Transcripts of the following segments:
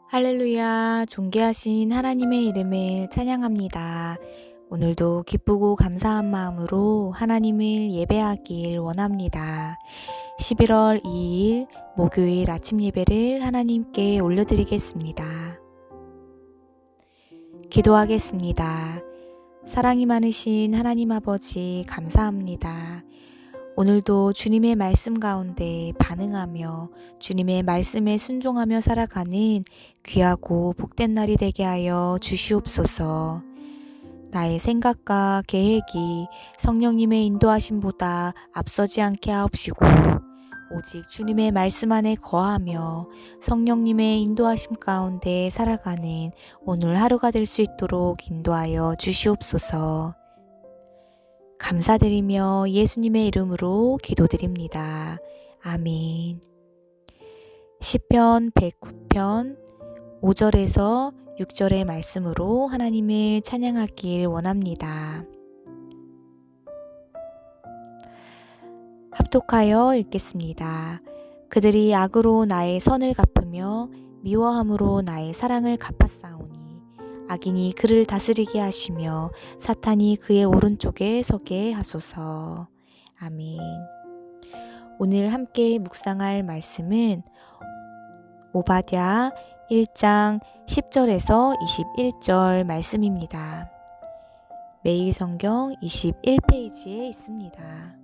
할렐루야, 존귀하신 하나님의 이름을 찬양합니다. 오늘도 기쁘고 감사한 마음으로 하나님을 예배하길 원합니다. 11월 2일 목요일 아침 예배를 하나님께 올려드리겠습니다. 기도하겠습니다. 사랑이 많으신 하나님 아버지 감사합니다. 오늘도 주님의 말씀 가운데 반응하며 주님의 말씀에 순종하며 살아가는 귀하고 복된 날이 되게 하여 주시옵소서. 나의 생각과 계획이 성령님의 인도하심보다 앞서지 않게 하옵시고 오직 주님의 말씀 안에 거하며 성령님의 인도하심 가운데 살아가는 오늘 하루가 될 수 있도록 인도하여 주시옵소서. 감사드리며 예수님의 이름으로 기도드립니다. 아멘. 시편 109편 5절에서 6절의 말씀으로 하나님을 찬양하길 원합니다. 합독하여 읽겠습니다. 그들이 악으로 나의 선을 갚으며 미워함으로 나의 사랑을 갚았사오니 악인이 그를 다스리게 하시며 사탄이 그의 오른쪽에 서게 하소서. 아멘. 오늘 함께 묵상할 말씀은 오바댜 1장 10절에서 21절 말씀입니다. 매일 성경 21페이지에 있습니다.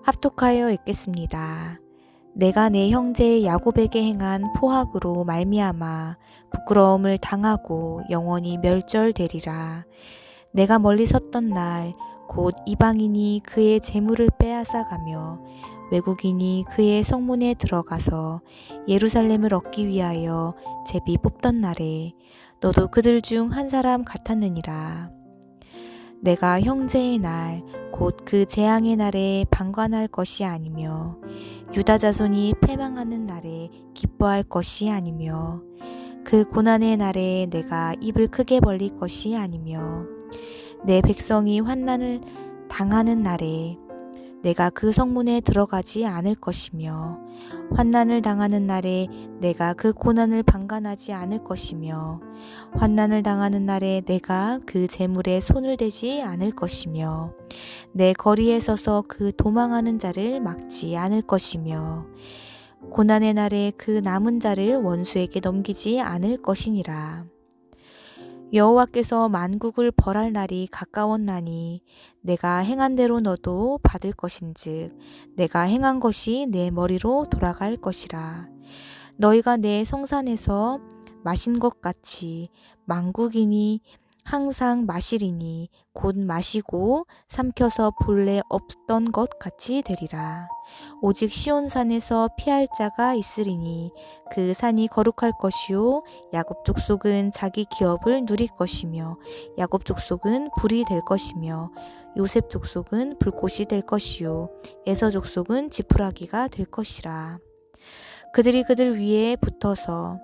합독하여 읽겠습니다. 내가 내 형제 야곱에게 행한 포악으로 말미암아 부끄러움을 당하고 영원히 멸절되리라. 내가 멀리 섰던 날 곧 이방인이 그의 재물을 빼앗아가며 외국인이 그의 성문에 들어가서 예루살렘을 얻기 위하여 제비 뽑던 날에 너도 그들 중 한 사람 같았느니라. 내가 형제의 날 곧 그 재앙의 날에 방관할 것이 아니며 유다 자손이 패망하는 날에 기뻐할 것이 아니며 그 고난의 날에 내가 입을 크게 벌릴 것이 아니며 내 백성이 환난을 당하는 날에 내가 그 성문에 들어가지 않을 것이며 환난을 당하는 날에 내가 그 고난을 방관하지 않을 것이며 환난을 당하는 날에 내가 그 재물에 손을 대지 않을 것이며 내 거리에 서서 그 도망하는 자를 막지 않을 것이며 고난의 날에 그 남은 자를 원수에게 넘기지 않을 것이니라. 여호와께서 만국을 벌할 날이 가까웠나니 내가 행한 대로 너도 받을 것인즉 내가 행한 것이 내 머리로 돌아갈 것이라. 너희가 내 성산에서 마신 것 같이 만국인이 항상 마시리니 곧 마시고 삼켜서 본래 없던 것 같이 되리라. 오직 시온산에서 피할 자가 있으리니 그 산이 거룩할 것이요 야곱 족속은 자기 기업을 누릴 것이며 야곱 족속은 불이 될 것이며 요셉 족속은 불꽃이 될 것이요 에서 족속은 지푸라기가 될 것이라. 그들이 그들 위에 붙어서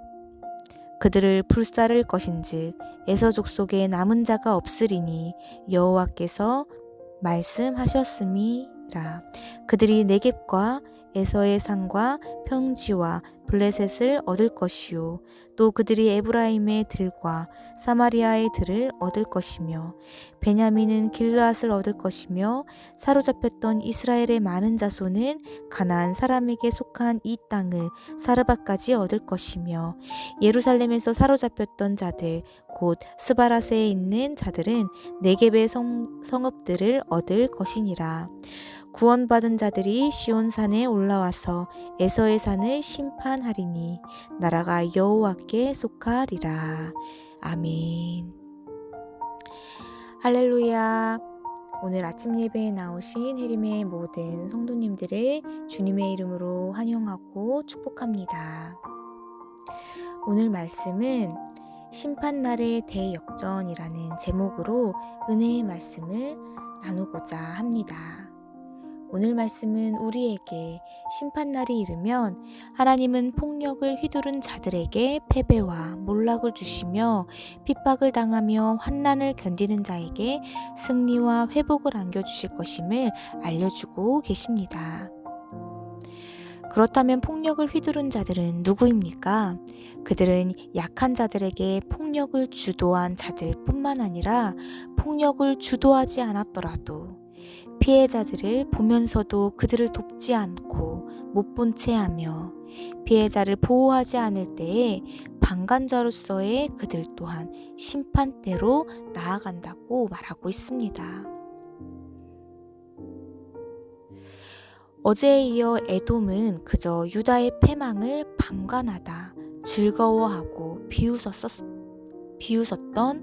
그들을 불사를 것인즉 에서 족속에 남은 자가 없으리니 여호와께서 말씀하셨음이라. 그들이 네겝과 에서의 산과 평지와 블레셋을 얻을 것이요 또 그들이 에브라임의 들과 사마리아의 들을 얻을 것이며 베냐민은 길르앗을 얻을 것이며 사로잡혔던 이스라엘의 많은 자손은 가나안 사람에게 속한 이 땅을 사르밧까지 얻을 것이며 예루살렘에서 사로잡혔던 자들 곧 스바라세에 있는 자들은 네겝의 성읍들을 얻을 것이니라. 구원받은 자들이 시온산에 올라와서 에서의 산을 심판하리니 나라가 여호와께 속하리라. 아멘. 할렐루야. 오늘 아침 예배에 나오신 해림의 모든 성도님들을 주님의 이름으로 환영하고 축복합니다. 오늘 말씀은 심판날의 대역전이라는 제목으로 은혜의 말씀을 나누고자 합니다. 오늘 말씀은 우리에게 심판날이 이르면 하나님은 폭력을 휘두른 자들에게 패배와 몰락을 주시며 핍박을 당하며 환난을 견디는 자에게 승리와 회복을 안겨주실 것임을 알려주고 계십니다. 그렇다면 폭력을 휘두른 자들은 누구입니까? 그들은 약한 자들에게 폭력을 주도한 자들뿐만 아니라 폭력을 주도하지 않았더라도 피해자들을 보면서도 그들을 돕지 않고 못 본 채 하며 피해자를 보호하지 않을 때에 방관자로서의 그들 또한 심판대로 나아간다고 말하고 있습니다. 어제에 이어 에돔은 그저 유다의 패망을 방관하다 즐거워하고 비웃었던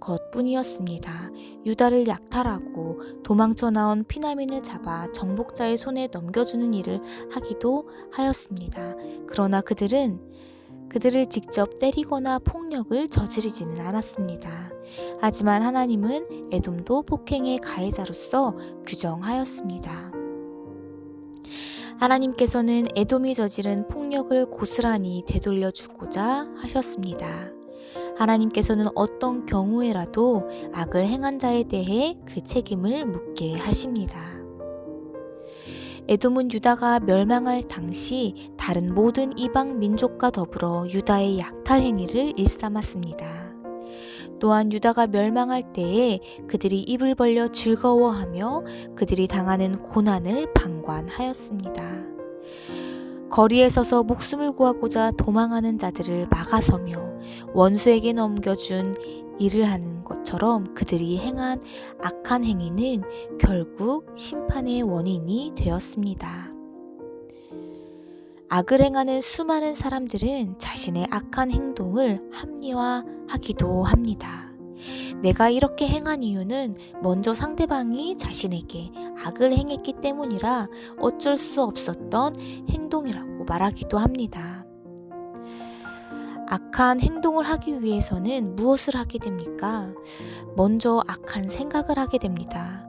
것뿐이었습니다. 유다를 약탈하고 도망쳐 나온 피난민을 잡아 정복자의 손에 넘겨주는 일을 하기도 하였습니다. 그러나 그들을 직접 때리거나 폭력을 저지르지는 않았습니다. 하지만 하나님은 에돔도 폭행의 가해자로서 규정하였습니다. 하나님께서는 에돔이 저지른 폭력을 고스란히 되돌려주고자 하셨습니다. 하나님께서는 어떤 경우에라도 악을 행한 자에 대해 그 책임을 묻게 하십니다. 에돔은 유다가 멸망할 당시 다른 모든 이방 민족과 더불어 유다의 약탈 행위를 일삼았습니다. 또한 유다가 멸망할 때에 그들이 입을 벌려 즐거워하며 그들이 당하는 고난을 방관하였습니다. 거리에 서서 목숨을 구하고자 도망하는 자들을 막아서며 원수에게 넘겨준 일을 하는 것처럼 그들이 행한 악한 행위는 결국 심판의 원인이 되었습니다. 악을 행하는 수많은 사람들은 자신의 악한 행동을 합리화하기도 합니다. 내가 이렇게 행한 이유는 먼저 상대방이 자신에게 악을 행했기 때문이라 어쩔 수 없었던 행동이라고 말하기도 합니다. 악한 행동을 하기 위해서는 무엇을 하게 됩니까? 먼저 악한 생각을 하게 됩니다.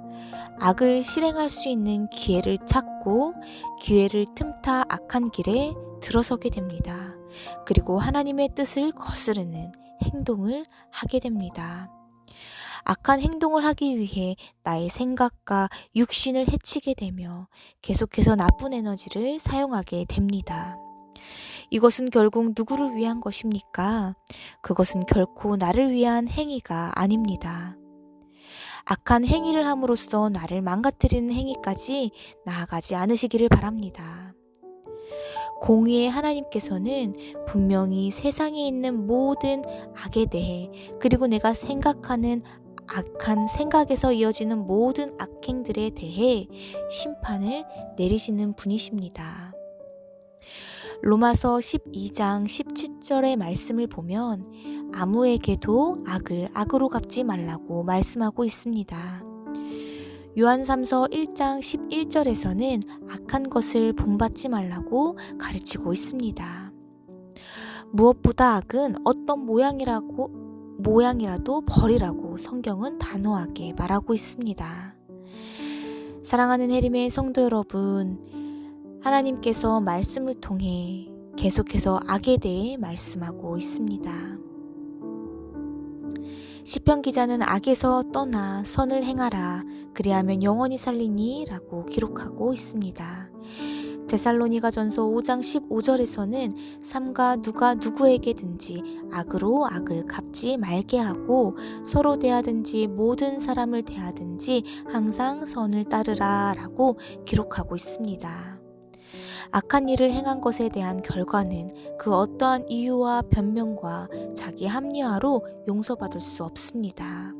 악을 실행할 수 있는 기회를 찾고 기회를 틈타 악한 길에 들어서게 됩니다. 그리고 하나님의 뜻을 거스르는 행동을 하게 됩니다. 악한 행동을 하기 위해 나의 생각과 육신을 해치게 되며 계속해서 나쁜 에너지를 사용하게 됩니다. 이것은 결국 누구를 위한 것입니까? 그것은 결코 나를 위한 행위가 아닙니다. 악한 행위를 함으로써 나를 망가뜨리는 행위까지 나아가지 않으시기를 바랍니다. 공의의 하나님께서는 분명히 세상에 있는 모든 악에 대해 그리고 내가 생각하는 악한 생각에서 이어지는 모든 악행들에 대해 심판을 내리시는 분이십니다. 로마서 12장 17절의 말씀을 보면 아무에게도 악을 악으로 갚지 말라고 말씀하고 있습니다. 요한3서 1장 11절에서는 악한 것을 본받지 말라고 가르치고 있습니다. 무엇보다 악은 어떤 모양이라도 버리라고 성경은 단호하게 말하고 있습니다. 사랑하는 해림의 성도 여러분, 하나님께서 말씀을 통해 계속해서 악에 대해 말씀하고 있습니다. 시편 기자는 악에서 떠나 선을 행하라 그리하면 영원히 살리니 라고 기록하고 있습니다. 데살로니가전서 5장 15절에서는 삼가 누가 누구에게든지 악으로 악을 갚지 말게 하고 서로 대하든지 모든 사람을 대하든지 항상 선을 따르라 라고 기록하고 있습니다. 악한 일을 행한 것에 대한 결과는 그 어떠한 이유와 변명과 자기 합리화로 용서받을 수 없습니다.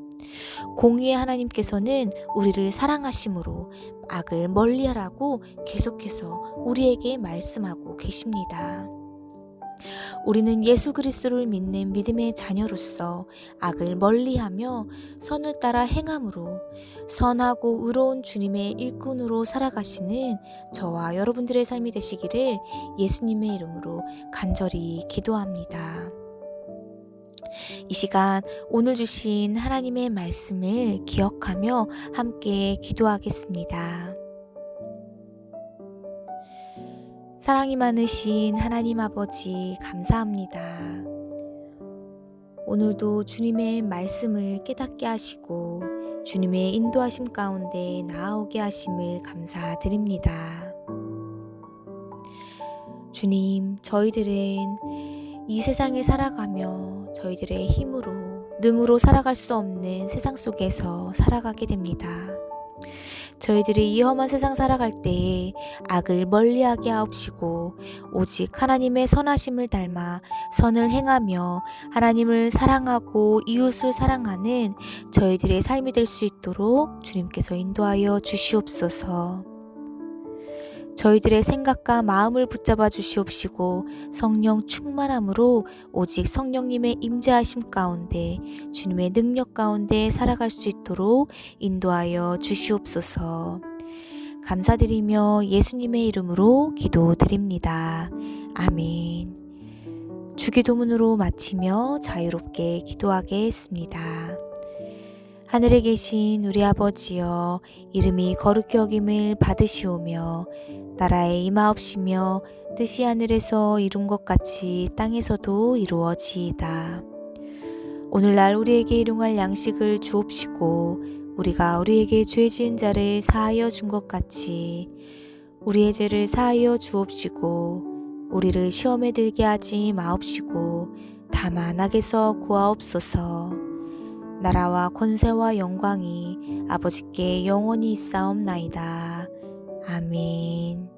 공의의 하나님께서는 우리를 사랑하심으로 악을 멀리하라고 계속해서 우리에게 말씀하고 계십니다. 우리는 예수 그리스도를 믿는 믿음의 자녀로서 악을 멀리하며 선을 따라 행함으로 선하고 의로운 주님의 일꾼으로 살아가시는 저와 여러분들의 삶이 되시기를 예수님의 이름으로 간절히 기도합니다. 이 시간 오늘 주신 하나님의 말씀을 기억하며 함께 기도하겠습니다. 사랑이 많으신 하나님 아버지 감사합니다. 오늘도 주님의 말씀을 깨닫게 하시고 주님의 인도하심 가운데 나아오게 하심을 감사드립니다. 주님, 저희들은 이 세상에 살아가며 저희들의 힘으로, 능으로 살아갈 수 없는 세상 속에서 살아가게 됩니다. 저희들이 이 험한 세상 살아갈 때에 악을 멀리하게 하옵시고 오직 하나님의 선하심을 닮아 선을 행하며 하나님을 사랑하고 이웃을 사랑하는 저희들의 삶이 될 수 있도록 주님께서 인도하여 주시옵소서. 저희들의 생각과 마음을 붙잡아 주시옵시고 성령 충만함으로 오직 성령님의 임재하심 가운데 주님의 능력 가운데 살아갈 수 있도록 인도하여 주시옵소서. 감사드리며 예수님의 이름으로 기도드립니다. 아멘. 주기도문으로 마치며 자유롭게 기도하겠습니다. 하늘에 계신 우리 아버지여, 이름이 거룩히 여김을 받으시오며 나라에 임하옵시며 뜻이 하늘에서 이룬 것 같이 땅에서도 이루어지이다. 오늘날 우리에게 일용할 양식을 주옵시고 우리가 우리에게 죄 지은 자를 사하여 준 것 같이 우리의 죄를 사하여 주옵시고 우리를 시험에 들게 하지 마옵시고 다만 악에서 구하옵소서. 나라와 권세와 영광이 아버지께 영원히 있사옵나이다. 아멘.